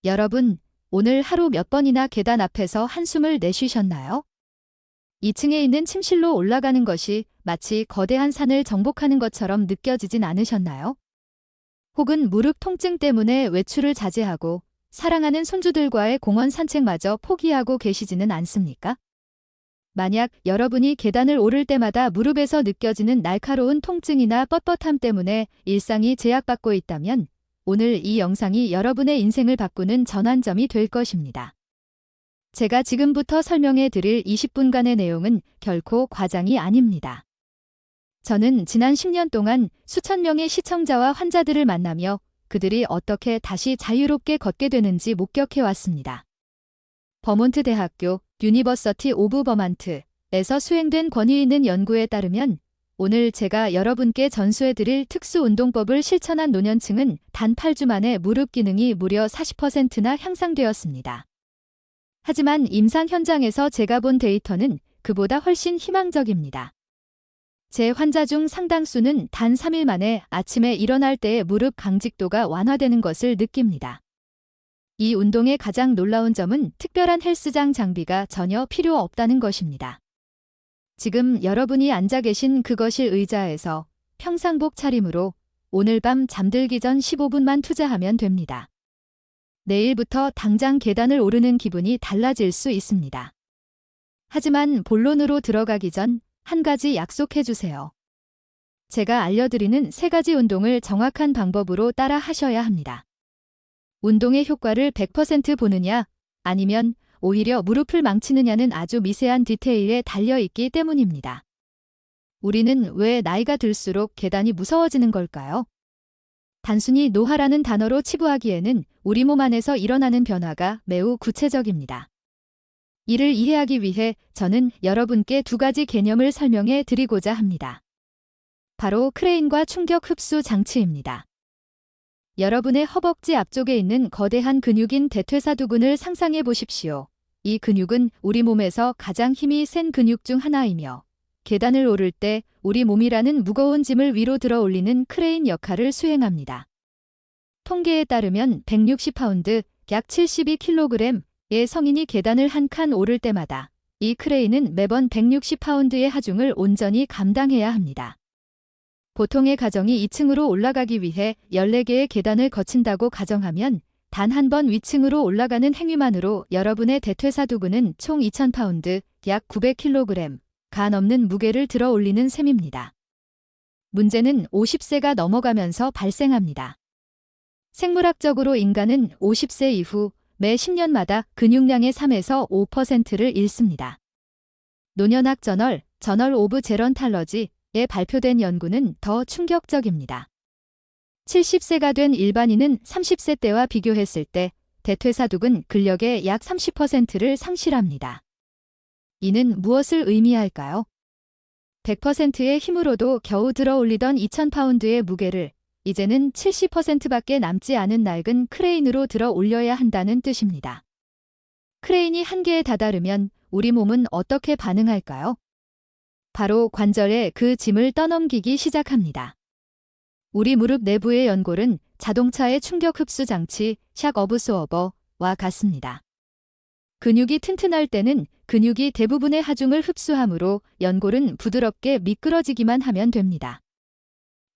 여러분, 오늘 하루 몇 번이나 계단 앞에서 한숨을 내쉬셨나요? 2층에 있는 침실로 올라가는 것이 마치 거대한 산을 정복하는 것처럼 느껴지진 않으셨나요? 혹은 무릎 통증 때문에 외출을 자제하고 사랑하는 손주들과의 공원 산책마저 포기하고 계시지는 않습니까? 만약 여러분이 계단을 오를 때마다 무릎에서 느껴지는 날카로운 통증이나 뻣뻣함 때문에 일상이 제약받고 있다면 오늘 이 영상이 여러분의 인생을 바꾸는 전환점이 될 것입니다. 제가 지금부터 설명해 드릴 20분간의 내용은 결코 과장이 아닙니다. 저는 지난 10년 동안 수천 명의 시청자와 환자들을 만나며 그들이 어떻게 다시 자유롭게 걷게 되는지 목격해 왔습니다. 버몬트 대학교 유니버서티 오브 버만트에서 수행된 권위 있는 연구에 따르면 오늘 제가 여러분께 전수해 드릴 특수 운동법을 실천한 노년층은 단 8주 만에 무릎 기능이 무려 40%나 향상되었습니다. 하지만 임상 현장에서 제가 본 데이터는 그보다 훨씬 희망적입니다. 제 환자 중 상당수는 단 3일 만에 아침에 일어날 때의 무릎 강직도가 완화되는 것을 느낍니다. 이 운동의 가장 놀라운 점은 특별한 헬스장 장비가 전혀 필요 없다는 것입니다. 지금 여러분이 앉아 계신 그것일 의자에서 평상복 차림으로 오늘 밤 잠들기 전 15분만 투자하면 됩니다. 내일부터 당장 계단을 오르는 기분이 달라질 수 있습니다. 하지만 본론으로 들어가기 전 한 가지 약속해 주세요. 제가 알려드리는 3가지 운동을 정확한 방법으로 따라 하셔야 합니다. 운동의 효과를 100% 보느냐, 아니면 오히려 무릎을 망치느냐는 아주 미세한 디테일에 달려있기 때문입니다. 우리는 왜 나이가 들수록 계단이 무서워지는 걸까요? 단순히 노화라는 단어로 치부하기에는 우리 몸 안에서 일어나는 변화가 매우 구체적입니다. 이를 이해하기 위해 저는 여러분께 2가지 개념을 설명해 드리고자 합니다. 바로 크레인과 충격 흡수 장치입니다. 여러분의 허벅지 앞쪽에 있는 거대한 근육인 대퇴사두근을 상상해 보십시오. 이 근육은 우리 몸에서 가장 힘이 센 근육 중 하나이며 계단을 오를 때 우리 몸이라는 무거운 짐을 위로 들어 올리는 크레인 역할을 수행합니다. 통계에 따르면 160파운드, 약 72kg의 성인이 계단을 한 칸 오를 때마다 이 크레인은 매번 160파운드의 하중을 온전히 감당해야 합니다. 보통의 가정이 2층으로 올라가기 위해 14개의 계단을 거친다고 가정하면 단 한 번 위층으로 올라가는 행위만으로 여러분의 대퇴사두근은 총 2000파운드, 약 900kg 가 넘는 무게를 들어 올리는 셈입니다. 문제는 50세가 넘어가면서 발생합니다. 생물학적으로 인간은 50세 이후 매 10년마다 근육량의 3에서 5%를 잃습니다. 노년학 저널 오브 제런탈러지에 발표된 연구는 더 충격적입니다. 70세가 된 일반인은 30세 때와 비교했을 때 대퇴사두근 근력의 약 30%를 상실합니다. 이는 무엇을 의미할까요? 100%의 힘으로도 겨우 들어 올리던 2000파운드의 무게를 이제는 70%밖에 남지 않은 낡은 크레인으로 들어 올려야 한다는 뜻입니다. 크레인이 한계에 다다르면 우리 몸은 어떻게 반응할까요? 바로 관절에 그 짐을 떠넘기기 시작합니다. 우리 무릎 내부의 연골은 자동차의 충격 흡수 장치 샥 어브소어버와 같습니다. 근육이 튼튼할 때는 근육이 대부분의 하중을 흡수하므로 연골은 부드럽게 미끄러지기만 하면 됩니다.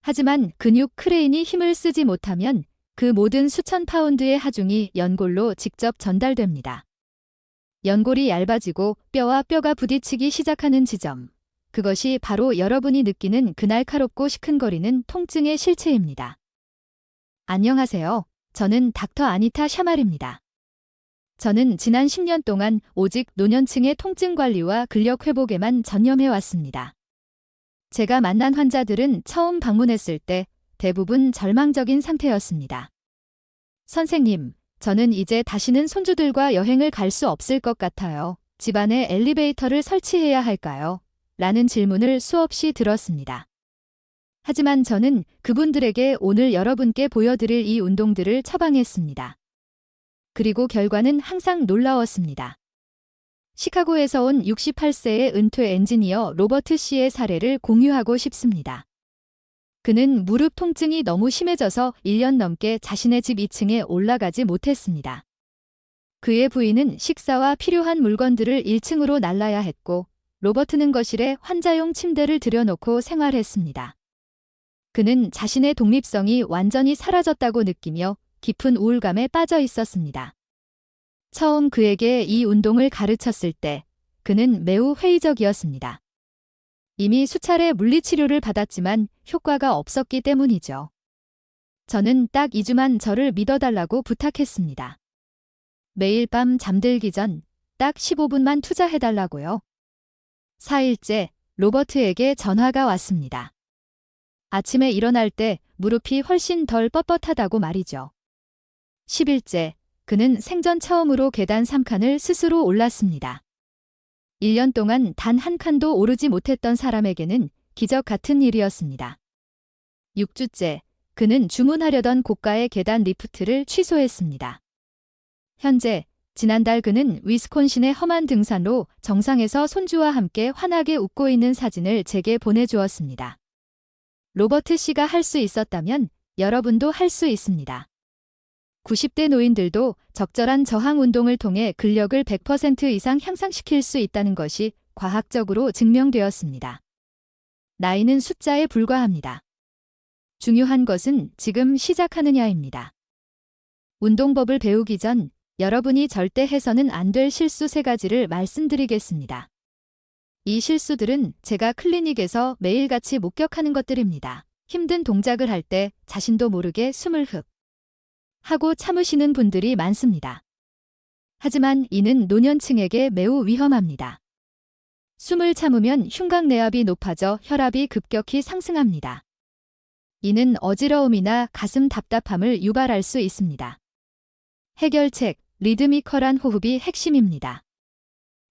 하지만 근육 크레인이 힘을 쓰지 못하면 그 모든 수천 파운드의 하중이 연골로 직접 전달됩니다. 연골이 얇아지고 뼈와 뼈가 부딪히기 시작하는 지점. 그것이 바로 여러분이 느끼는 그 날카롭고 시큰거리는 통증의 실체입니다. 안녕하세요. 저는 닥터 아니타 샤말입니다. 저는 지난 10년 동안 오직 노년층의 통증 관리와 근력 회복에만 전념해왔습니다. 제가 만난 환자들은 처음 방문했을 때 대부분 절망적인 상태였습니다. 선생님, 저는 이제 다시는 손주들과 여행을 갈 수 없을 것 같아요. 집안에 엘리베이터를 설치해야 할까요? 라는 질문을 수없이 들었습니다. 하지만 저는 그분들에게 오늘 여러분께 보여드릴 이 운동들을 처방했습니다. 그리고 결과는 항상 놀라웠습니다. 시카고에서 온 68세의 은퇴 엔지니어 로버트 씨의 사례를 공유하고 싶습니다. 그는 무릎 통증이 너무 심해져서 1년 넘게 자신의 집 2층에 올라가지 못했습니다. 그의 부인은 식사와 필요한 물건들을 1층으로 날라야 했고 로버트는 거실에 환자용 침대를 들여놓고 생활했습니다. 그는 자신의 독립성이 완전히 사라졌다고 느끼며 깊은 우울감에 빠져 있었습니다. 처음 그에게 이 운동을 가르쳤을 때 그는 매우 회의적이었습니다. 이미 수차례 물리치료를 받았지만 효과가 없었기 때문이죠. 저는 딱 2주만 저를 믿어달라고 부탁했습니다. 매일 밤 잠들기 전 딱 15분만 투자해달라고요. 4일째, 로버트에게 전화가 왔습니다. 아침에 일어날 때 무릎이 훨씬 덜 뻣뻣하다고 말이죠. 10일째, 그는 생전 처음으로 계단 3칸을 스스로 올랐습니다. 1년 동안 단 한 칸도 오르지 못했던 사람에게는 기적 같은 일이었습니다. 6주째, 그는 주문하려던 고가의 계단 리프트를 취소했습니다. 현재, 지난달 그는 위스콘신의 험한 등산로 정상에서 손주와 함께 환하게 웃고 있는 사진을 제게 보내주었습니다. 로버트 씨가 할 수 있었다면 여러분도 할 수 있습니다. 90대 노인들도 적절한 저항 운동을 통해 근력을 100% 이상 향상시킬 수 있다는 것이 과학적으로 증명되었습니다. 나이는 숫자에 불과합니다. 중요한 것은 지금 시작하느냐입니다. 운동법을 배우기 전 여러분이 절대 해서는 안 될 실수 3가지를 말씀드리겠습니다. 이 실수들은 제가 클리닉에서 매일같이 목격하는 것들입니다. 힘든 동작을 할 때 자신도 모르게 숨을 흡 하고 참으시는 분들이 많습니다. 하지만 이는 노년층에게 매우 위험합니다. 숨을 참으면 흉곽내압이 높아져 혈압이 급격히 상승합니다. 이는 어지러움이나 가슴 답답함을 유발할 수 있습니다. 해결책, 리드미컬한 호흡이 핵심입니다.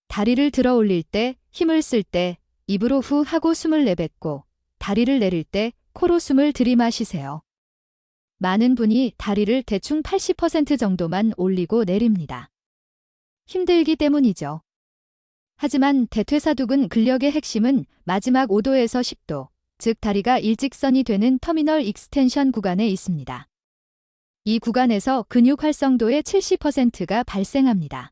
다리를 들어 올릴 때, 힘을 쓸 때 입으로 후 하고 숨을 내뱉고 다리를 내릴 때 코로 숨을 들이마시세요. 많은 분이 다리를 대충 80% 정도만 올리고 내립니다. 힘들기 때문이죠. 하지만 대퇴사두근 근력의 핵심은 마지막 5도에서 10도, 즉 다리가 일직선이 되는 터미널 익스텐션 구간에 있습니다. 이 구간에서 근육 활성도의 70%가 발생합니다.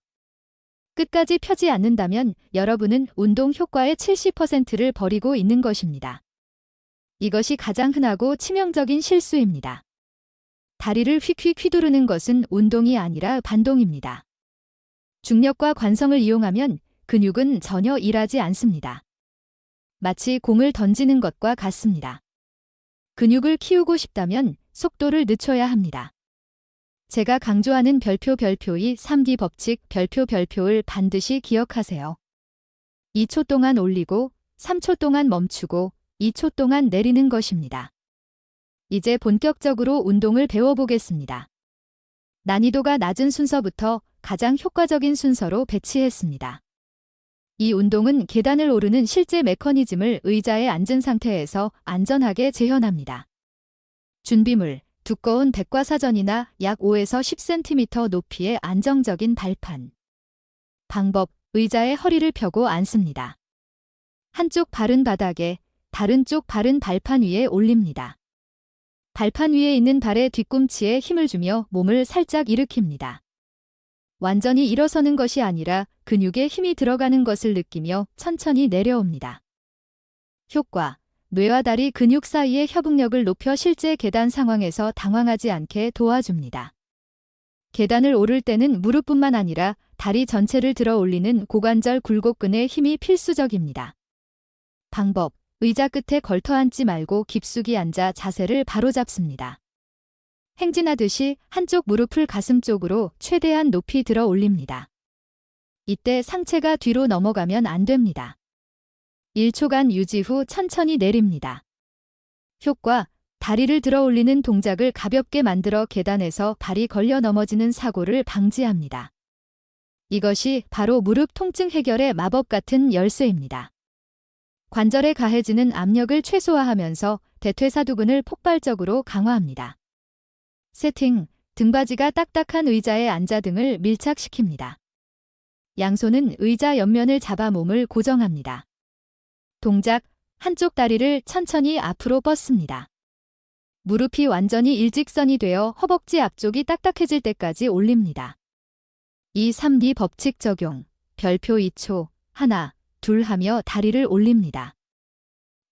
끝까지 펴지 않는다면 여러분은 운동 효과의 70%를 버리고 있는 것입니다. 이것이 가장 흔하고 치명적인 실수입니다. 다리를 휙휙 휘두르는 것은 운동이 아니라 반동입니다. 중력과 관성을 이용하면 근육은 전혀 일하지 않습니다. 마치 공을 던지는 것과 같습니다. 근육을 키우고 싶다면 속도를 늦춰야 합니다. 제가 강조하는 별표의 3D 법칙 별표를 반드시 기억하세요. 2초 동안 올리고 3초 동안 멈추고 2초 동안 내리는 것입니다. 이제 본격적으로 운동을 배워보겠습니다. 난이도가 낮은 순서부터 가장 효과적인 순서로 배치했습니다. 이 운동은 계단을 오르는 실제 메커니즘을 의자에 앉은 상태에서 안전하게 재현합니다. 준비물, 두꺼운 백과사전이나 약 5에서 10cm 높이의 안정적인 발판. 방법, 의자에 허리를 펴고 앉습니다. 한쪽 발은 바닥에, 다른 쪽 발은 발판 위에 올립니다. 발판 위에 있는 발의 뒤꿈치에 힘을 주며 몸을 살짝 일으킵니다. 완전히 일어서는 것이 아니라 근육에 힘이 들어가는 것을 느끼며 천천히 내려옵니다. 효과, 뇌와 다리 근육 사이의 협응력을 높여 실제 계단 상황에서 당황하지 않게 도와줍니다. 계단을 오를 때는 무릎뿐만 아니라 다리 전체를 들어 올리는 고관절 굴곡근의 힘이 필수적입니다. 방법, 의자 끝에 걸터 앉지 말고 깊숙이 앉아 자세를 바로잡습니다. 행진하듯이 한쪽 무릎을 가슴 쪽으로 최대한 높이 들어 올립니다. 이때 상체가 뒤로 넘어가면 안 됩니다. 1초간 유지 후 천천히 내립니다. 효과, 다리를 들어 올리는 동작을 가볍게 만들어 계단에서 발이 걸려 넘어지는 사고를 방지합니다. 이것이 바로 무릎 통증 해결의 마법 같은 열쇠입니다. 관절에 가해지는 압력을 최소화하면서 대퇴사두근을 폭발적으로 강화합니다. 세팅, 등받이가 딱딱한 의자에 앉아 등을 밀착시킵니다. 양손은 의자 옆면을 잡아 몸을 고정합니다. 동작, 한쪽 다리를 천천히 앞으로 뻗습니다. 무릎이 완전히 일직선이 되어 허벅지 앞쪽이 딱딱해질 때까지 올립니다. 2, 3리 법칙 적용. 별표 2초, 하나, 둘 하며 다리를 올립니다.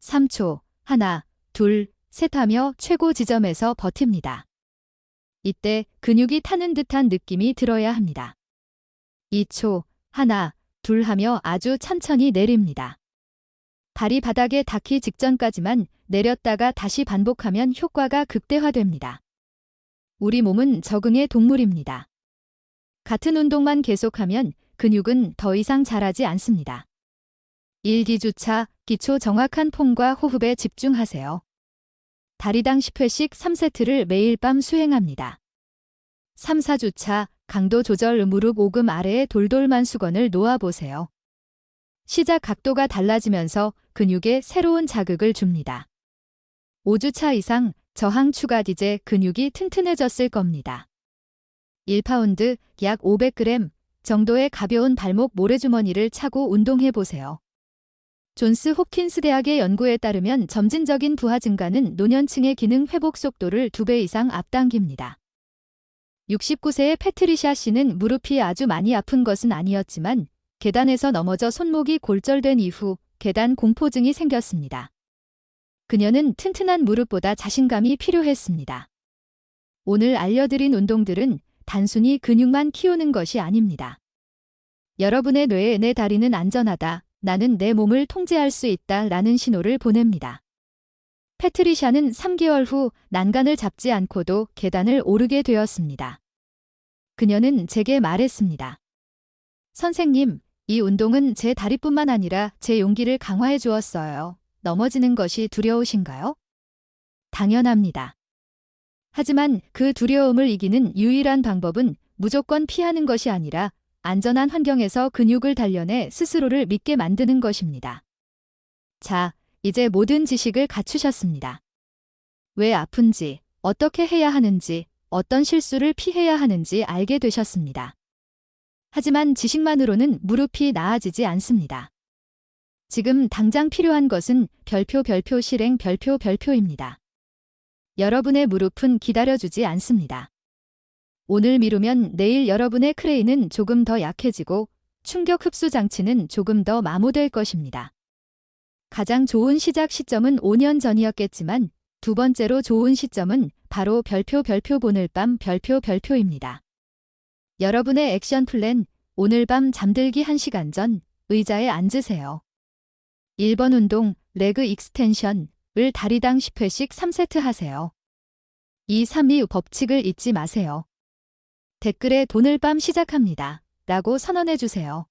3초, 하나, 둘, 셋 하며 최고 지점에서 버팁니다. 이때 근육이 타는 듯한 느낌이 들어야 합니다. 2초, 하나, 둘 하며 아주 천천히 내립니다. 발이 바닥에 닿기 직전까지만 내렸다가 다시 반복하면 효과가 극대화됩니다. 우리 몸은 적응의 동물입니다. 같은 운동만 계속하면 근육은 더 이상 자라지 않습니다. 1기주차, 기초 정확한 폼과 호흡에 집중하세요. 다리당 10회씩 3세트를 매일 밤 수행합니다. 3, 4주차, 강도 조절. 무릎 오금 아래에 돌돌만 수건을 놓아보세요. 시작 각도가 달라지면서 근육에 새로운 자극을 줍니다. 5주차 이상 저항 추가. 이제 근육이 튼튼해졌을 겁니다. 1파운드, 약 500g 정도의 가벼운 발목 모래주머니를 차고 운동해보세요. 존스 홉킨스 대학의 연구에 따르면 점진적인 부하 증가는 노년층의 기능 회복 속도를 2배 이상 앞당깁니다. 69세의 패트리샤 씨는 무릎이 아주 많이 아픈 것은 아니었지만 계단에서 넘어져 손목이 골절된 이후 계단 공포증이 생겼습니다. 그녀는 튼튼한 무릎보다 자신감이 필요했습니다. 오늘 알려드린 운동들은 단순히 근육만 키우는 것이 아닙니다. 여러분의 뇌에 내 다리는 안전하다, 나는 내 몸을 통제할 수 있다 라는 신호를 보냅니다. 패트리샤는 3개월 후 난간을 잡지 않고도 계단을 오르게 되었습니다. 그녀는 제게 말했습니다. 선생님, 이 운동은 제 다리뿐만 아니라 제 용기를 강화해 주었어요. 넘어지는 것이 두려우신가요? 당연합니다. 하지만 그 두려움을 이기는 유일한 방법은 무조건 피하는 것이 아니라 안전한 환경에서 근육을 단련해 스스로를 믿게 만드는 것입니다. 자, 이제 모든 지식을 갖추셨습니다. 왜 아픈지, 어떻게 해야 하는지, 어떤 실수를 피해야 하는지 알게 되셨습니다. 하지만 지식만으로는 무릎이 나아지지 않습니다. 지금 당장 필요한 것은 별표 실행 별표입니다. 여러분의 무릎은 기다려주지 않습니다. 오늘 미루면 내일 여러분의 크레인은 조금 더 약해지고 충격 흡수 장치는 조금 더 마모될 것입니다. 가장 좋은 시작 시점은 5년 전이었겠지만 두 번째로 좋은 시점은 바로 별표 오늘 밤 별표입니다. 여러분의 액션 플랜, 오늘 밤 잠들기 1시간 전 의자에 앉으세요. 1번 운동, 레그 익스텐션을 다리당 10회씩 3세트 하세요. 2, 3리 법칙을 잊지 마세요. 댓글에 오늘 밤 시작합니다 라고 선언해주세요.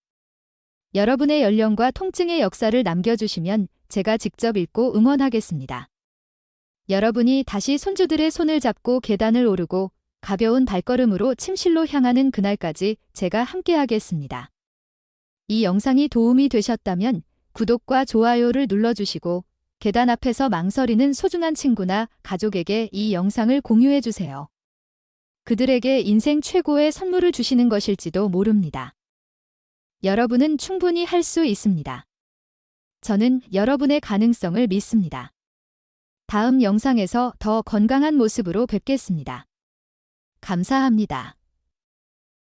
여러분의 연령과 통증의 역사를 남겨주시면 제가 직접 읽고 응원하겠습니다. 여러분이 다시 손주들의 손을 잡고 계단을 오르고 가벼운 발걸음으로 침실로 향하는 그날까지 제가 함께하겠습니다. 이 영상이 도움이 되셨다면 구독과 좋아요를 눌러주시고 계단 앞에서 망설이는 소중한 친구나 가족에게 이 영상을 공유해주세요. 그들에게 인생 최고의 선물을 주시는 것일지도 모릅니다. 여러분은 충분히 할 수 있습니다. 저는 여러분의 가능성을 믿습니다. 다음 영상에서 더 건강한 모습으로 뵙겠습니다. 감사합니다.